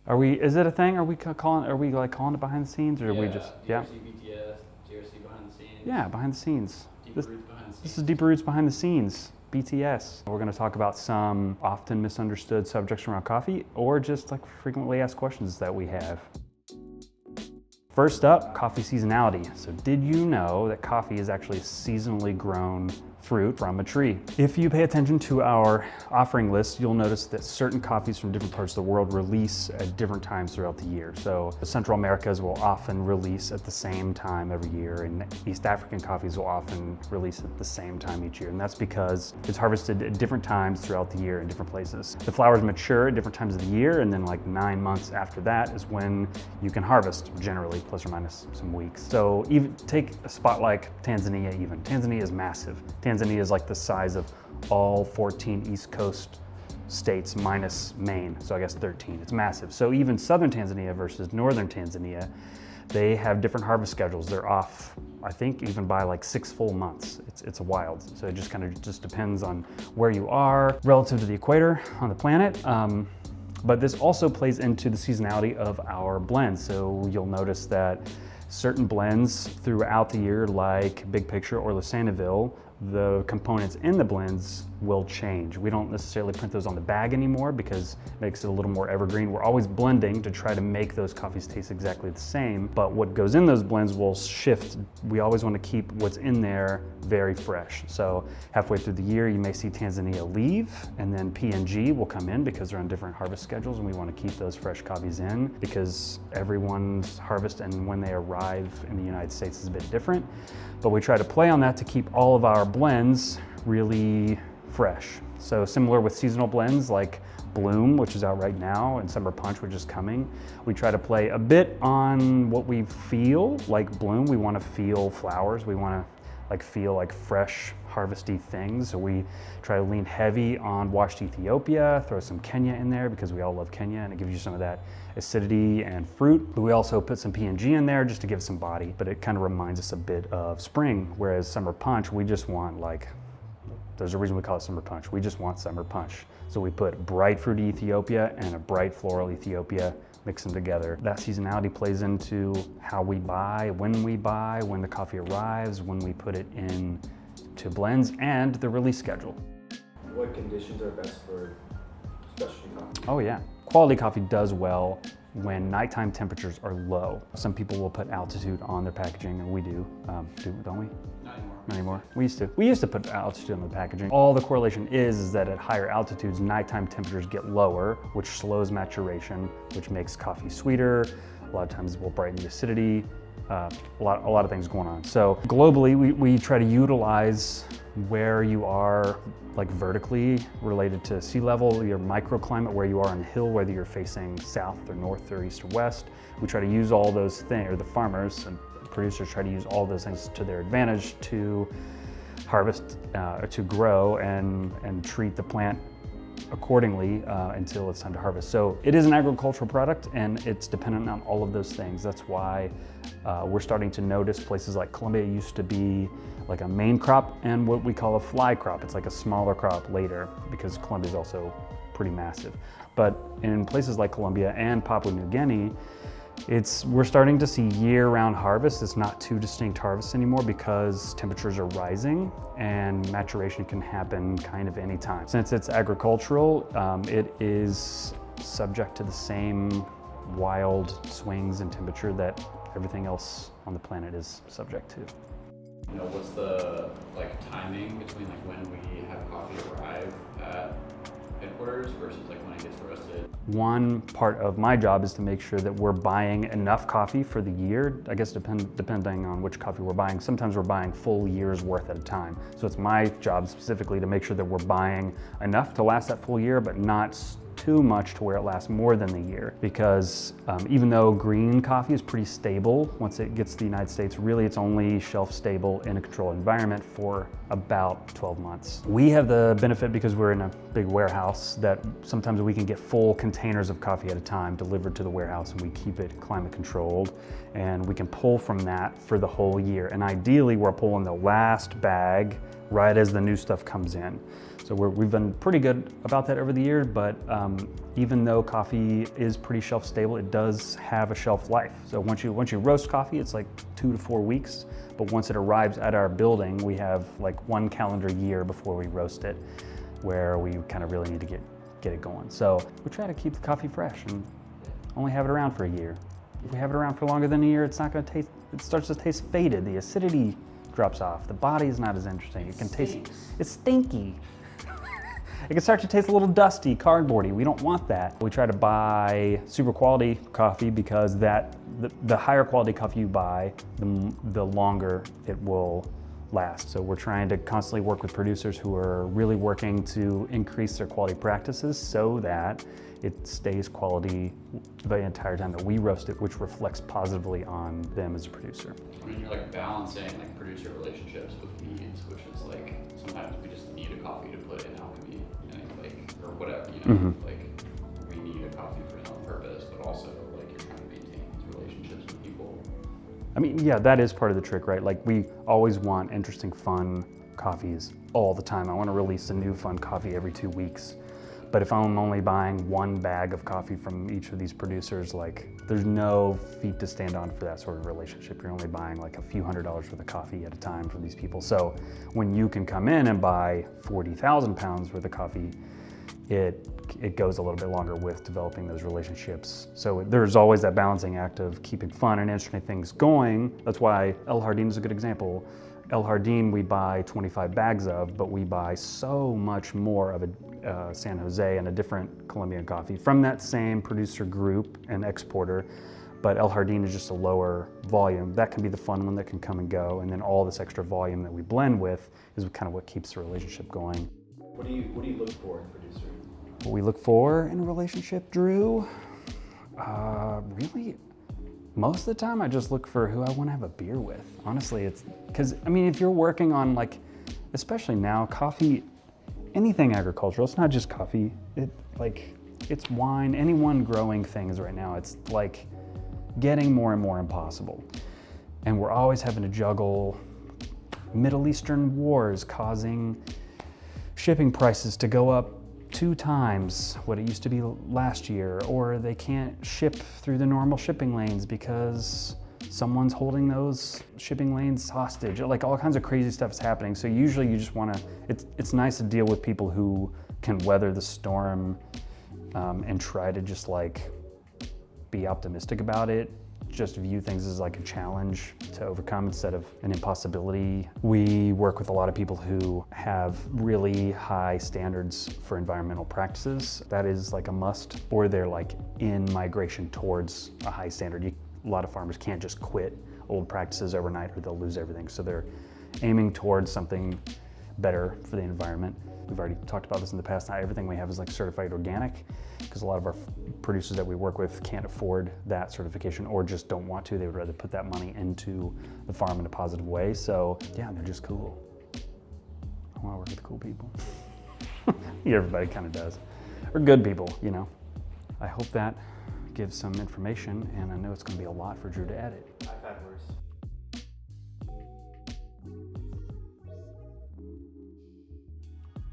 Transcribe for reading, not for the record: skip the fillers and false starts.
Is it a thing? Are we calling it behind the scenes, or are we just DRC, BTS, DRC behind the scenes. Yeah, behind the scenes. Deeper Roots behind the scenes. This is Deeper Roots behind the scenes. BTS. We're going to talk about some often misunderstood subjects around coffee, or just like frequently asked questions that we have. First up, coffee seasonality. So did you know that coffee is actually a seasonally grown fruit from a tree? If you pay attention to our offering list, you'll notice that certain coffees from different parts of the world release at different times throughout the year. So the Central Americas will often release at the same time every year, and East African coffees will often release at the same time each year. And that's because it's harvested at different times throughout the year in different places. The flowers mature at different times of the year, and then like 9 months after that is when you can harvest, generally, plus or minus some weeks. So even take a spot like Tanzania even. Tanzania is massive. Tanzania is like the size of all 14 East Coast states minus Maine, so I guess 13. It's massive. So even southern Tanzania versus northern Tanzania, they have different harvest schedules. They're off, I think, even by like 6 full months. It's wild. So it just kind of just depends on where you are relative to the equator on the planet. But this also plays into the seasonality of our blends. So you'll notice that certain blends throughout the year, like Big Picture or Lassanaville, the components in the blends will change. We don't necessarily print those on the bag anymore because it makes it a little more evergreen. We're always blending to try to make those coffees taste exactly the same, but what goes in those blends will shift. We always want to keep what's in there very fresh. So halfway through the year, you may see Tanzania leave, and then PNG will come in because they're on different harvest schedules, and we want to keep those fresh coffees in because everyone's harvest and when they arrive in the United States is a bit different. But we try to play on that to keep all of our blends really fresh. So similar with seasonal blends like Bloom, which is out right now, and Summer Punch, which is coming. We try to play a bit on what we feel like Bloom. We want to feel flowers. We want to feel like fresh, harvesty things. So we try to lean heavy on washed Ethiopia, throw some Kenya in there because we all love Kenya and it gives you some of that acidity and fruit. But we also put some PNG in there just to give some body, but it kind of reminds us a bit of spring, whereas Summer Punch, we just want there's a reason we call it Summer Punch. We just want Summer Punch. So we put bright fruity Ethiopia and a bright floral Ethiopia, mix them together. That seasonality plays into how we buy, when the coffee arrives, when we put it in to blends, and the release schedule. What conditions are best for specialty coffee? Oh yeah, quality coffee does well when nighttime temperatures are low. Some people will put altitude on their packaging, and we do, don't we? Not anymore. We used to put altitude on the packaging. All the correlation is that at higher altitudes, nighttime temperatures get lower, which slows maturation, which makes coffee sweeter. A lot of times it will brighten the acidity. A lot of things going on. So globally, we try to utilize where you are like vertically related to sea level, your microclimate, where you are on the hill, whether you're facing south or north or east or west. We try to use all those things, or the farmers and producers try to use all those things to their advantage to harvest, to grow and treat the plant accordingly until it's time to harvest. So it is an agricultural product and it's dependent on all of those things. That's why we're starting to notice places like Colombia used to be like a main crop and what we call a fly crop. It's like a smaller crop later because Colombia is also pretty massive. But in places like Colombia and Papua New Guinea, we're starting to see year-round harvest. It's not two distinct harvests anymore because temperatures are rising and maturation can happen kind of anytime. Since it's agricultural, it is subject to the same wild swings in temperature that everything else on the planet is subject to. You know, what's the timing between when we have coffee arrive at headquarters versus when it gets roasted? One part of my job is to make sure that we're buying enough coffee for the year. I guess depending on which coffee we're buying. Sometimes we're buying full year's worth at a time. So it's my job specifically to make sure that we're buying enough to last that full year, but not too much to where it lasts more than the year. Because even though green coffee is pretty stable, once it gets to the United States, really it's only shelf stable in a controlled environment for about 12 months. We have the benefit because we're in a big warehouse that sometimes we can get full containers of coffee at a time delivered to the warehouse, and we keep it climate controlled, and we can pull from that for the whole year. And ideally we're pulling the last bag right as the new stuff comes in. So we've been pretty good about that over the years, but even though coffee is pretty shelf stable, it does have a shelf life. So once you roast coffee, it's like 2 to 4 weeks, but once it arrives at our building, we have like 1 calendar year before we roast it, where we kind of really need to get it going. So we try to keep the coffee fresh and only have it around for a year. If we have it around for longer than a year, it's not going to taste, it starts to taste faded. The acidity drops off. The body is not as interesting. It can taste, it's stinky. It can start to taste a little dusty, cardboardy. We don't want that. We try to buy super quality coffee because the higher quality coffee you buy, the longer it will last. So we're trying to constantly work with producers who are really working to increase their quality practices so that it stays quality the entire time that we roast it, which reflects positively on them as a producer. I mean, you're like balancing like producer relationships with needs, which is like sometimes we just need a coffee to put in alchemy, like or whatever, like we need a coffee for some purpose, but also like you're trying to maintain these relationships with people. I mean, yeah, that is part of the trick, right? Like we always want interesting, fun coffees all the time. I want to release a new fun coffee every 2 weeks. But if I'm only buying 1 bag of coffee from each of these producers, like there's no feet to stand on for that sort of relationship. You're only buying like a few $100s worth of coffee at a time from these people. So when you can come in and buy 40,000 pounds worth of coffee, it goes a little bit longer with developing those relationships. So there's always that balancing act of keeping fun and interesting things going. That's why El Jardín is a good example. El Jardín we buy 25 bags of, but we buy so much more of a San Jose and a different Colombian coffee from that same producer group and exporter, but El Jardín is just a lower volume. That can be the fun one that can come and go, and then all this extra volume that we blend with is kind of what keeps the relationship going. What do you look for in a producer? What we look for in a relationship, Drew? Really, most of the time I just look for who I want to have a beer with. Honestly, it's because, I mean, if you're working on like, especially now, coffee, anything agricultural, it's not just coffee, it's wine, anyone growing things right now, it's like getting more and more impossible. And we're always having to juggle Middle Eastern wars causing shipping prices to go up 2 times what it used to be last year, or they can't ship through the normal shipping lanes because someone's holding those shipping lanes hostage. Like all kinds of crazy stuff is happening. So usually you just want to, it's nice to deal with people who can weather the storm and try to just like be optimistic about it. Just view things as like a challenge to overcome instead of an impossibility. We work with a lot of people who have really high standards for environmental practices. That is like a must, or they're like in migration towards a high standard. A lot of farmers can't just quit old practices overnight or they'll lose everything. So they're aiming towards something better for the environment. We've already talked about this in the past. Not everything we have is like certified organic, because a lot of our producers that we work with can't afford that certification or just don't want to. They would rather put that money into the farm in a positive way. So yeah, they're just cool. I want to work with cool people. Everybody kind of does. Or good people, you know. I hope that gives some information, and I know it's going to be a lot for Drew to edit.